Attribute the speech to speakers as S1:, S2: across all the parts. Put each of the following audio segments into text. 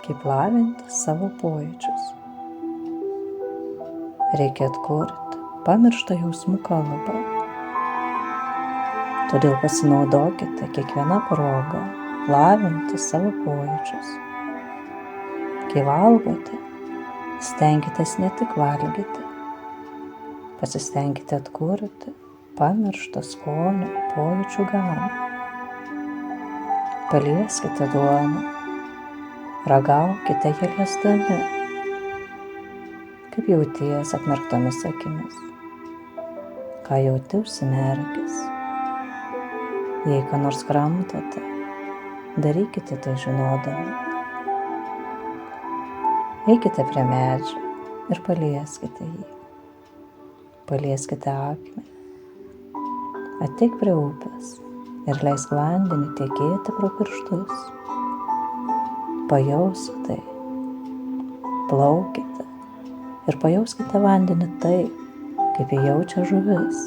S1: kaip lavinti savo pojūčius. Reikia atkurti pamirštą jausmų kalbą. Todėl pasinaudokite kiekvieną progą lavinti savo pojūčius. Kai valgote, stenkitės ne tik valgyti, pasistengkite atkurti pamirštą skonio pojūčių gamą. Palieskite duoną, ragaukite ją liesdami, kaip jauties atmerktomis akimis, ką jauti užsimerkęs. Jei ką nors kramtote, darykite tai žinodami. Eikite prie medžio ir palieskite jį. Palieskite akmenį. Ateik prie upės ir leisk vandenį tekėti pro pirštus. Pajausk tai. Plaukite ir pajauskite vandenį taip, kaip jį jaučia žuvis.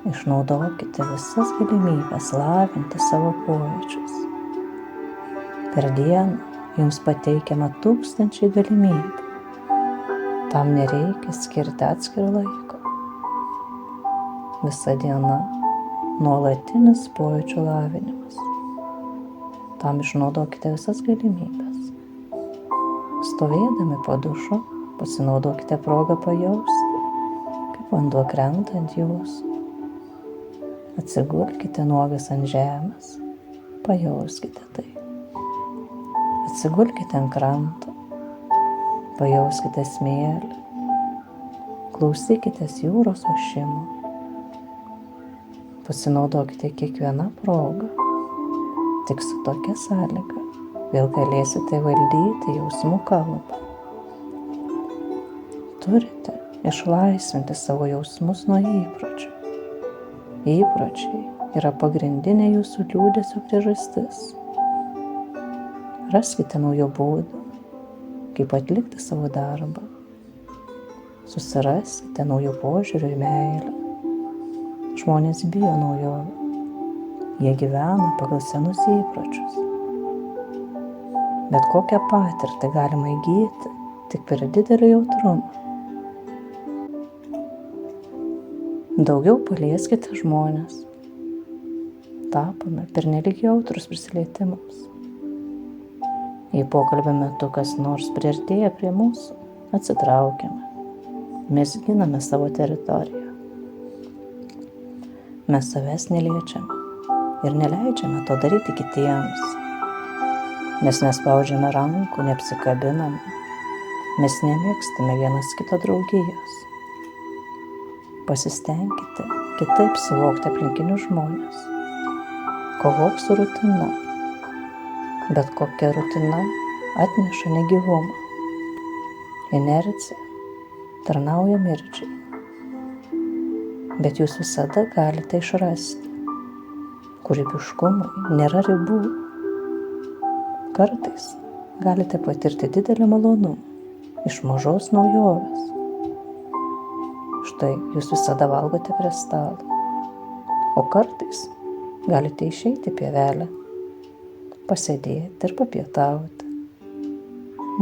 S1: Išnaudokite visas galimybės lavinti savo pojūčius. Per dieną jums pateikiama 1000 galimybių. Tam nereikia skirti atskiro laiko. Visa diena nuolatinis pojūčių lavinimas. Tam išnaudokite visas galimybės. Stovėdami po dušo, pasinaudokite progą pajausti, kaip vanduo krenta ant jūsų. Atsigulkite nuogas ant žemės, pajauskite tai. Atsigulkite ant kranto, pajauskite smėlį, klausykitės jūros ošimo. Pasinaudokite kiekvieną progą, tik su tokia sąlyga vėl galėsite valdyti jausmų kalbą. Turite išlaisvinti savo jausmus nuo įpročių. Įpročiai yra pagrindinė jūsų liūdesio priežastis. Raskite naujų būdų, kaip atlikti savo darbą. Susiraskite naujų požiūrių į meilę. Žmonės bijo naujovių. Jie gyvena pagal senus įpročius. Bet kokią patirtį galima įgyti tik per didelį jautrumą. Daugiau palieskite žmones. Tapome pernelyg jautrus prisilietimams. Jei pokalbio metu kas nors priartėja prie mūsų, atsitraukiame. Mes giname savo teritoriją. Mes savęs neliečiame ir neleidžiame to daryti kitiems. Mes nespaudžiame rankų, neapsikabiname. Mes nemėgstame vienas kito draugijos. Pasistengkite kitaip suvokti aplinkinius žmones. Kovok su rutina. Bet kokia rutina atneša negyvumą. Inercija tarnauja mirčiai. Bet jūs visada galite išrasti. Kūrybiškumui nėra ribų. Kartais galite patirti didelį malonumą iš mažos naujovės. Štai jūs visada valgote prie stalo, o kartais galite išeiti į pievelę, pasėdėti ir papietauti.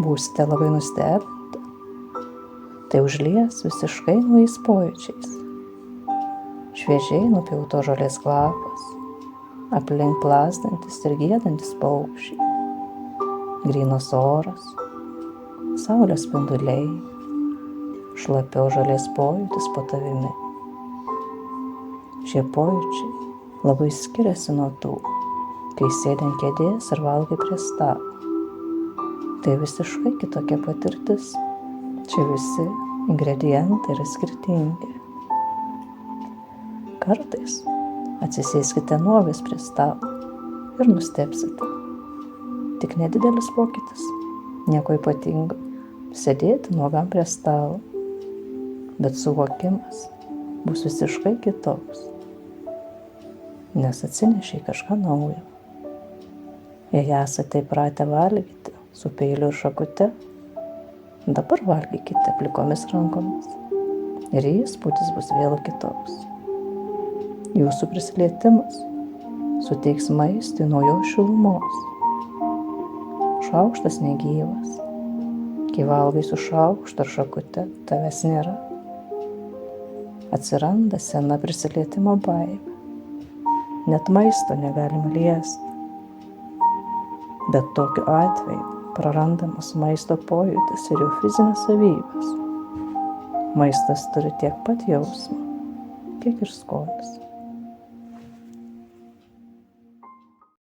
S1: Būsite labai nustebinti. Tai užlies visiškai naujais pojūčiais. Šviežiai nupjauto žolės kvapas, aplink plazdantis ir giedantis paukščiai, grynas oras, saulės spinduliai, šlapio žolės pojūtis po tavimi. Šie pojūčiai labai skiriasi nuo tų, kai sėdi ant kėdės ir valgai prie stalo. Tai visiškai kitokia patirtis. Čia visi ingredientai yra skirtingi. Kartais atsisėskite nuogas prie stalo ir nustebsite. Tik nedidelis pokytis, nieko ypatingo, sėdėti nuogam prie stalo. Bet suvokimas bus visiškai kitoks, nes atsinešiai kažką naujo. Jei esate įpratę valgyti su peiliu ir šakute, dabar valgykite plikomis rankomis ir įspūdis bus vėl kitoks. Jūsų prisilietimas suteiks maistui naujos šilumos. šaukštas negyvas. Kai valgai su šaukštu ar šakute, tavęs nėra. Atsiranda sena prisilietimo baimė. Net maisto negalima liesti. Bet tokiu atveju prarandamas maisto pojūtis ir jo fizinės savybės. Maistas turi tiek pat jausmą, kiek ir skonis.